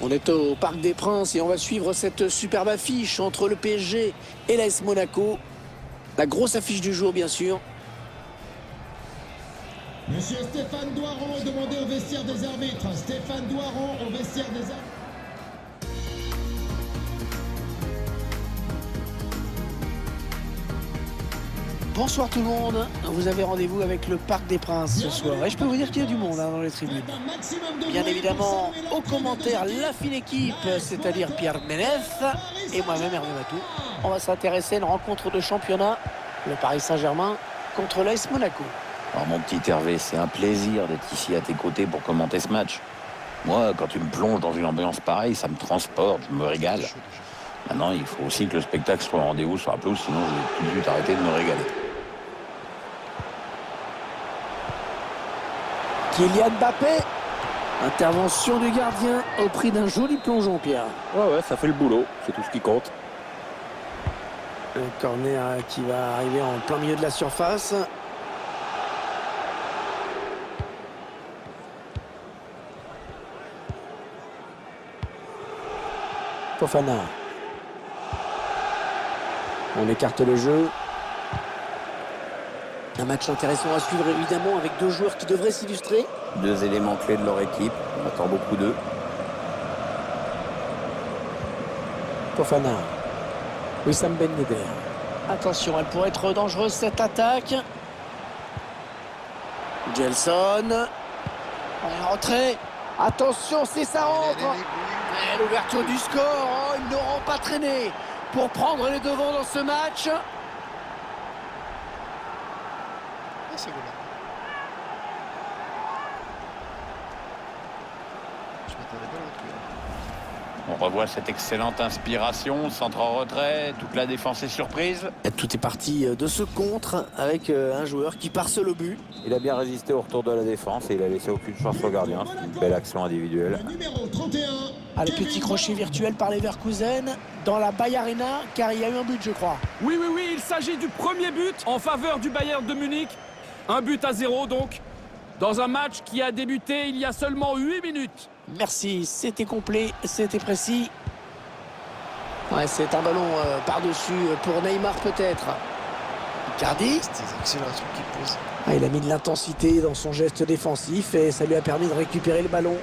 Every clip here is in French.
On est au Parc des Princes et on va suivre cette superbe affiche entre le PSG et l'AS Monaco. La grosse affiche du jour, bien sûr. Monsieur Stéphane Doiron, demandez au vestiaire des arbitres. Stéphane Doiron au vestiaire des arbitres. Bonsoir tout le monde, vous avez rendez-vous avec le Parc des Princes ce soir. Et je peux vous dire qu'il y a du monde dans les tribunes. Bien évidemment, aux commentaires, la fine équipe, c'est-à-dire Pierre Ménès et moi-même Hervé Matou. On va s'intéresser à une rencontre de championnat, le Paris Saint-Germain contre l'AS Monaco. Alors mon petit Hervé, c'est un plaisir d'être ici à tes côtés pour commenter ce match. Moi, quand tu me plonges dans une ambiance pareille, ça me transporte, je me régale. Maintenant, il faut aussi que le spectacle soit au rendez-vous sur la pelouse, sinon je vais tout de suite arrêter de me régaler. Kylian Mbappé, intervention du gardien au prix d'un joli plongeon, Pierre. Ouais, ça fait le boulot, c'est tout ce qui compte. Un corner qui va arriver en plein milieu de la surface. Fofana. On écarte le jeu. Un match intéressant à suivre évidemment avec deux joueurs qui devraient s'illustrer. Deux éléments clés de leur équipe, on attend beaucoup d'eux. Fofana. Wissam Ben Yedder. Attention, elle pourrait être dangereuse cette attaque. Gelson. En rentrée. Attention, c'est ça rentre. Et l'ouverture du score. Oh, ils n'auront pas traîné pour prendre les devants dans ce match. C'est bon là. Je m'attendais pas à l'autre. On revoit cette excellente inspiration, centre en retrait, toute la défense est surprise. Et tout est parti de ce contre avec un joueur qui part seul au but. Il a bien résisté au retour de la défense et il a laissé aucune chance au gardien. C'est une belle action individuelle. Le numéro 31. Ah, le petit crochet virtuel par Leverkusen dans la Bay Arena, car il y a eu un but, je crois. Oui, il s'agit du premier but en faveur du Bayern de Munich. 1-0 donc, dans un match qui a débuté il y a seulement 8 minutes. Merci, c'était complet, c'était précis. Ouais, c'est un ballon par-dessus pour Neymar peut-être. Icardi. C'est des accélérations qu'il pose. Ah, il a mis de l'intensité dans son geste défensif et ça lui a permis de récupérer le ballon.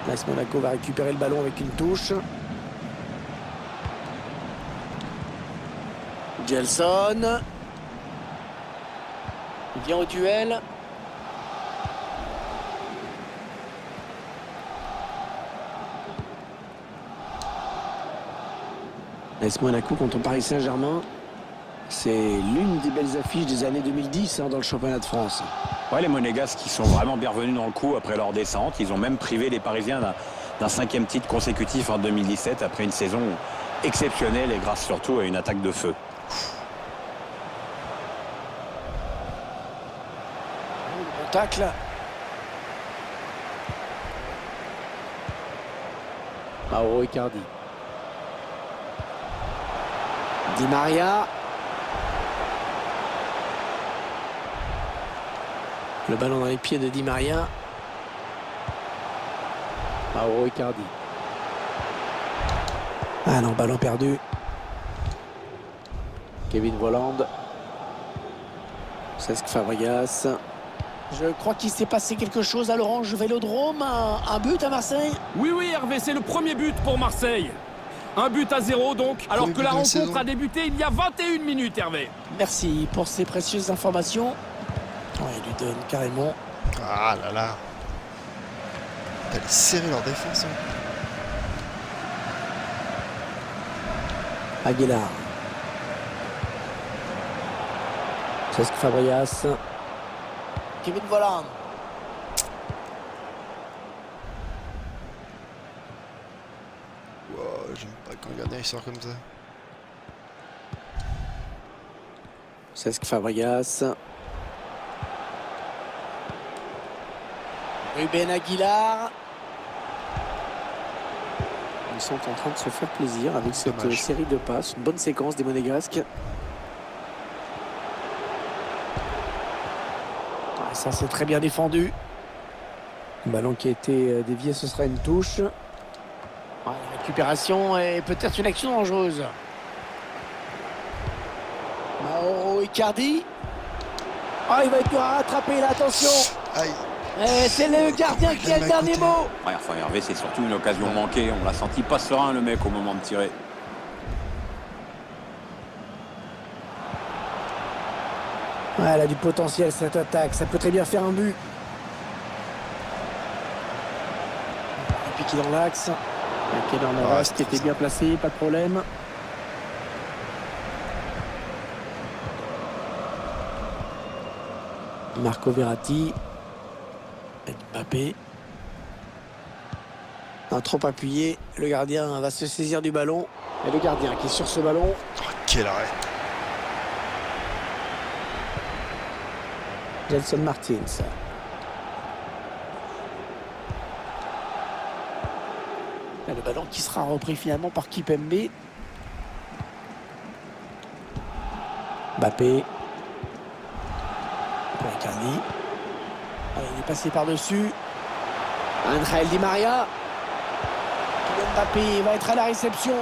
l'AS Monaco va récupérer le ballon avec une touche. Gelson. Il vient au duel. l'AS Monaco contre Paris Saint-Germain. C'est l'une des belles affiches des années 2010 dans le championnat de France. Ouais, les Monégasques qui sont vraiment bien revenus dans le coup après leur descente. Ils ont même privé les Parisiens d'un 5e titre consécutif en 2017 après une saison exceptionnelle et grâce surtout à une attaque de feu. Bon tacle. Mauro Icardi. Di Maria. Le ballon dans les pieds de Di Maria. Mauro Icardi. Ah non, ballon perdu. Kevin Volland. Cesc Fabregas. Je crois qu'il s'est passé quelque chose à l'Orange Vélodrome. Un but à Marseille. Oui, Hervé, c'est le premier but pour Marseille. 1-0 donc, alors que la rencontre a débuté il y a 21 minutes, Hervé. Merci pour ces précieuses informations. Ouais, il lui donne carrément. Ah là là. T'as les serrer leur défense. Hein. Aguilar. Cesc Fabregas. Kevin Volland. Wow, j'aime pas quand le gardien il sort comme ça. Cesc Fabregas. Ruben Aguilar. Ils sont en train de se faire plaisir avec cette série de passes. Une bonne séquence des Monégasques. Ouais, ça, c'est très bien défendu. Le ballon qui a été dévié, ce sera une touche. Ouais, la récupération et peut-être une action dangereuse. Mauro Icardi. Ah, il va être rattrapé là, attention. Aïe. Et c'est le gardien qui a le dernier mot. Ouais, enfin, Hervé, c'est surtout une occasion manquée. On l'a senti pas serein, le mec, au moment de tirer. Ouais, elle a du potentiel cette attaque, ça peut très bien faire un but. Et puis qui est dans l'axe. Keylor Navas qui était bien placé, pas de problème. Marco Verratti. Mbappé. Non, trop appuyé. Le gardien va se saisir du ballon. Et le gardien qui est sur ce ballon. Oh, quel arrêt. Gelson Martins. Et le ballon qui sera repris finalement par Kipembe. Mbappé. Icardi. Il est passé par-dessus. Angel Di Maria. Mbappé va être à la réception.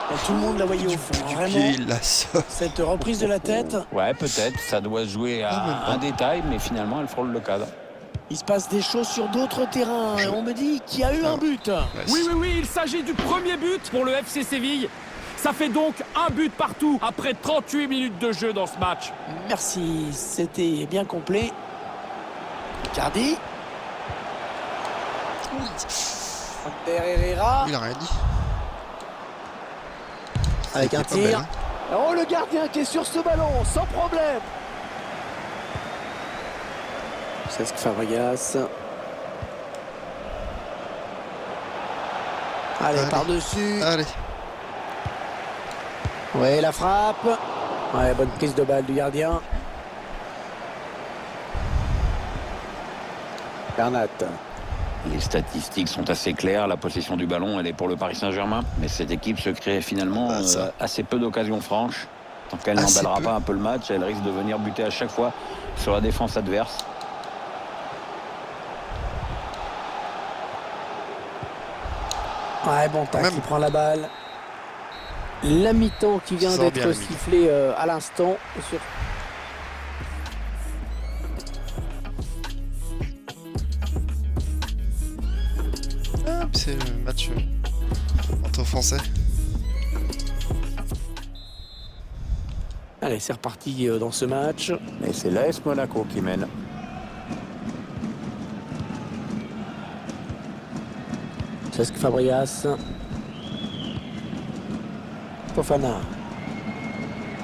Et tout le monde la voyait au fond. Vraiment, Il la sauve. cette reprise de la tête. Ouais, peut-être. Ça doit se jouer à un détail, mais finalement, elle frôle le cadre. Il se passe des choses sur d'autres terrains. Et on me dit qu'il y a eu un but. Oui, il s'agit du premier but pour le FC Séville. Ça fait donc un but partout après 38 minutes de jeu dans ce match. Merci, c'était bien complet. Icardi. Ander Herrera. Il a rien dit. Avec un C'était pas belle, tir. hein. Oh, le gardien qui est sur ce ballon, sans problème. Cesc Fabregas. Allez, Allez. par-dessus. Allez. Ouais, la frappe. Ouais, bonne prise de balle du gardien. Bernat. Les statistiques sont assez claires. La possession du ballon, elle est pour le Paris Saint-Germain. Mais cette équipe se crée finalement assez peu d'occasions franches. Tant qu'elle Assez n'emballera peu. pas un peu le match, elle risque de venir buter à chaque fois sur la défense adverse. Ouais, bon tac, Même. il prend la balle. La mi-temps qui vient Ça sort bien, d'être la mi-temps. sifflée à l'instant. Sur... Ah, puis c'est le match entre Français. Allez, c'est reparti dans ce match. Et c'est l'AS Monaco qui mène. Cesc Fabregas. Fofana.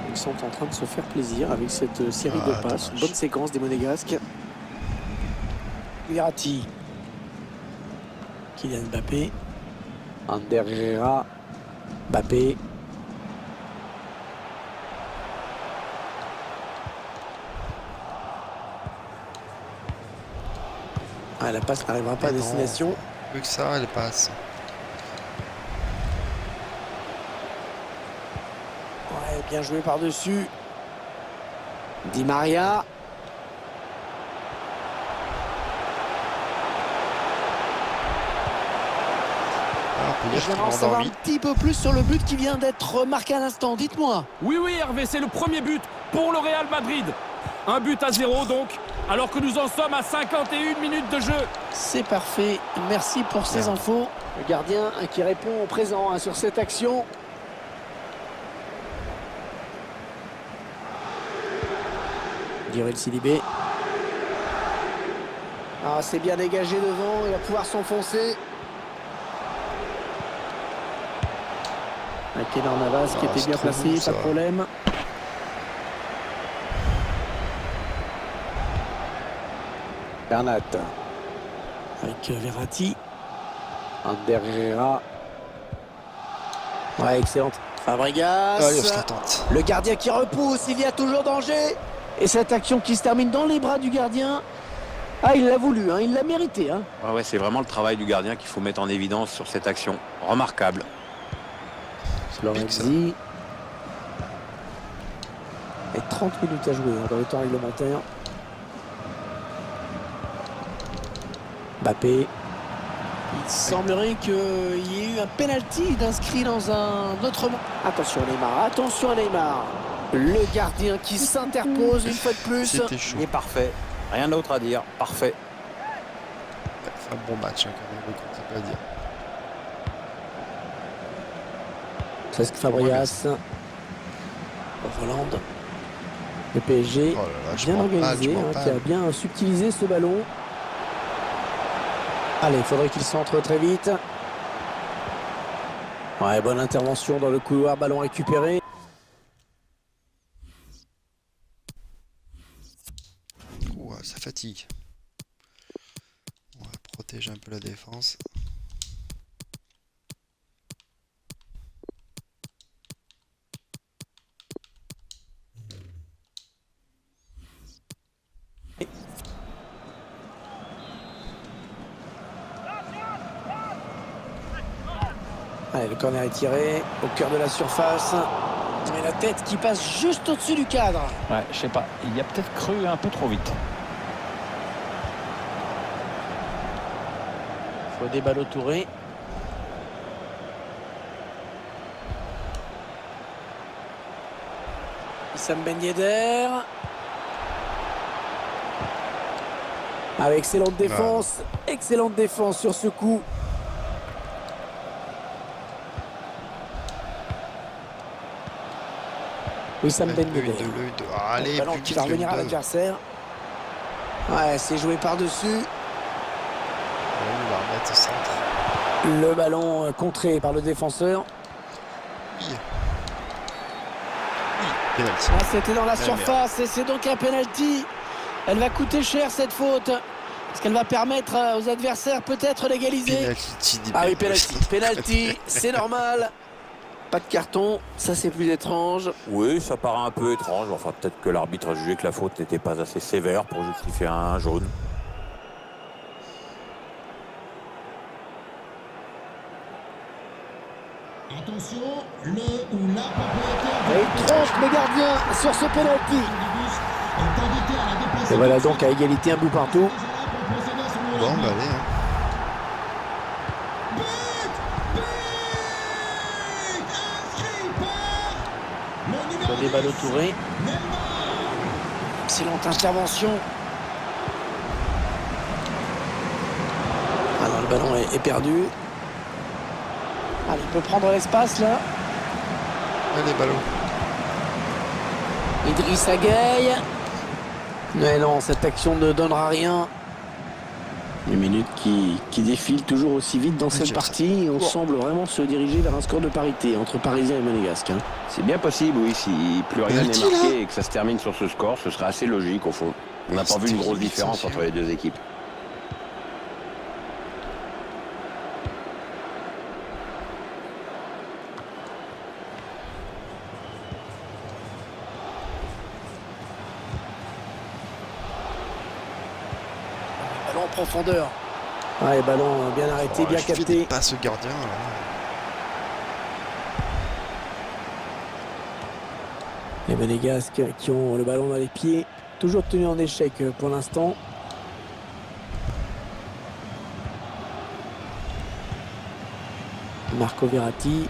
Ils sont en train de se faire plaisir avec cette série de passes. dommage. Bonne séquence des Monégasques. Verratti. Kylian Mbappé. Ander Herrera. Mbappé. Ah, la passe n'arrivera pas à Mais non. destination. Plus que ça, elle passe. Ouais, bien joué par-dessus. Di Maria. Ah, on peut dire qu'il J'aimerais en m'a savoir endormi. un petit peu plus sur le but qui vient d'être marqué à l'instant. Dites-moi. Oui, Hervé, c'est le premier but pour le Real Madrid. Un but à 0 donc, alors que nous en sommes à 51 minutes de jeu. C'est parfait. Merci pour ces infos. Le gardien qui répond au présent sur cette action. Djibril Sidibé. Ah, c'est bien dégagé devant. Il va pouvoir s'enfoncer. Keylor Navas qui était c'est bien trop placé, bon, pas ça. de problème. Bernat. Avec Verratti. Ander Herrera. Ouais, excellente. Fabregas. Allez, on se la tente. Le gardien qui repousse, il y a toujours danger. Et cette action qui se termine dans les bras du gardien. Ah, il l'a voulu, hein, il l'a mérité. Hein. Ouais, c'est vraiment le travail du gardien qu'il faut mettre en évidence sur cette action. Remarquable. Florenzi. Et 30 minutes à jouer hein, dans le temps réglementaire. Mbappé. Il semblerait qu'il y ait eu un penalty d'inscrit dans un autre... Attention Neymar, attention à Neymar. Le gardien qui s'interpose une fois de plus. C'était chaud. Il est parfait. Rien d'autre à dire. Parfait. C'est un bon match, hein, quand même, on ne peut pas dire. Cesc Fabregas. Hollande. Le PSG, Oh là là, je bien m'en parle, organisé, je m'en qui a parle. bien subtilisé ce ballon. Allez, il faudrait qu'il centre très vite. Ouais, bonne intervention dans le couloir, ballon récupéré. Ouah, ça fatigue. On va protéger un peu la défense. Allez, le corner est tiré au cœur de la surface. Mais la tête qui passe juste au-dessus du cadre. Ouais, je sais pas. Il y a peut-être cru un peu trop vite. Fodé Ballo-Touré. Issam Ben Yedder. Avec excellente défense. Excellente défense sur ce coup. Wissam Ben Yedder. Allez, Ballon plus qui vite, va revenir à Lundon. l'adversaire. Ouais, c'est joué par-dessus. Ouais, il va remettre au centre. Le ballon contré par le défenseur. Oui. Oui, penalty. Ah, c'était dans la Belle surface et c'est donc un penalty. Elle va coûter cher cette faute. Parce qu'elle va permettre aux adversaires peut-être d'égaliser. Penalty, dit Ah oui, penalty. penalty. Penalty, c'est normal. Pas de carton, ça c'est plus étrange. Oui, ça paraît un peu étrange. Enfin, peut-être que l'arbitre a jugé que la faute n'était pas assez sévère pour justifier un jaune. Attention, le ou la propriétaire Et il trompe le gardien sur ce penalty. du bus est invité à la déplacer. Et voilà donc à égalité, un but partout. Pour procéder à son Bon, engagement. bah allez. Hein. Inscrit par le numéro Fodé 10, Ballo-Touré. Neymar. Excellente intervention. Alors le ballon est perdu. Allez, il peut prendre l'espace là. Allez, ballon. Idrissa Gueye. Mais non, cette action ne donnera rien. Une minute qui défile toujours aussi vite dans cette j'aime partie. On semble vraiment se diriger vers un score de parité entre Parisiens et Monégasques. Hein. C'est bien possible, oui. Si plus rien n'est Penalty, là. marqué et que ça se termine sur ce score, ce serait assez logique au fond. On n'a pas vu une grosse différence entre les deux équipes. Ballon en profondeur. Ouais, ballon bien arrêté, Oh, bien je fais capté. des passes au gardien. Là. Les Monégasques qui ont le ballon dans les pieds. Toujours tenu en échec pour l'instant. Marco Verratti.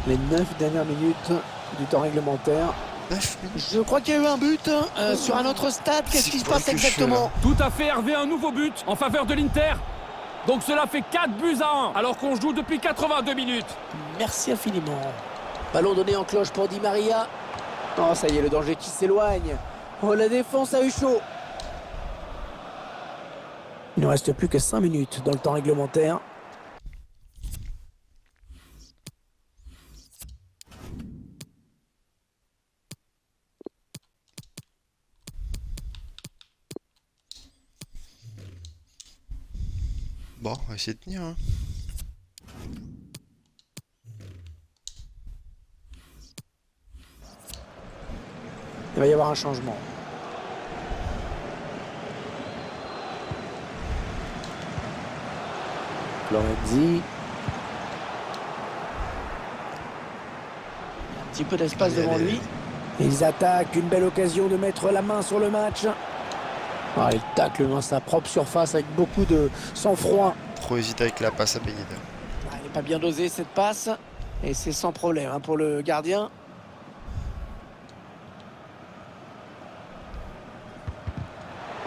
Les 9 dernières minutes du temps réglementaire. 9 minutes. Je crois qu'il y a eu un but sur un autre stade. Qu'est-ce qui se passe exactement? Tout à fait, Hervé, un nouveau but en faveur de l'Inter. Donc cela fait 4 buts à 1, alors qu'on joue depuis 82 minutes. Merci infiniment. Ballon donné en cloche pour Di Maria. Oh, ça y est, le danger qui s'éloigne. Oh, la défense a eu chaud. Il ne reste plus que 5 minutes dans le temps réglementaire. Bon, on va essayer de tenir. Hein. Il va y avoir un changement. Florenzi. Un petit peu d'espace Allez, devant allez. lui. Ils attaquent, une belle occasion de mettre la main sur le match. Ah, il tacle dans sa propre surface avec beaucoup de sang-froid. Trop hésité avec la passe à Ben Yedder. Ah, elle n'est pas bien dosée cette passe. Et c'est sans problème hein, pour le gardien.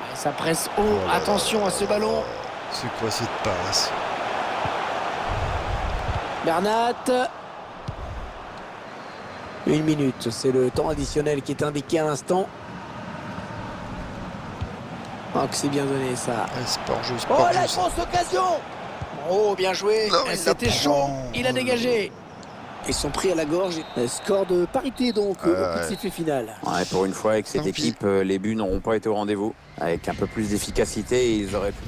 Ah, ça presse haut. Oh là Attention à ce ballon. C'est quoi cette passe? Bernat. 1 minute, c'est le temps additionnel qui est indiqué à l'instant. Oh, que c'est bien donné ça. Ouais, sport jeu, Oh, sport la jeu. grosse occasion! Oh, bien joué. Non, il la C'était chaud. prend. Il a dégagé. Ils sont pris à la gorge. Score de parité donc au coup de sifflet final. Ouais, pour une fois, avec cette Tant pis. équipe, les buts n'auront pas été au rendez-vous. Avec un peu plus d'efficacité, ils auraient pu.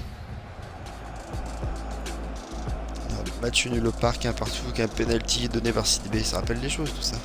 Match nul au parc, un partout, qu'un penalty donné par Sidibé. Ça rappelle des choses tout ça.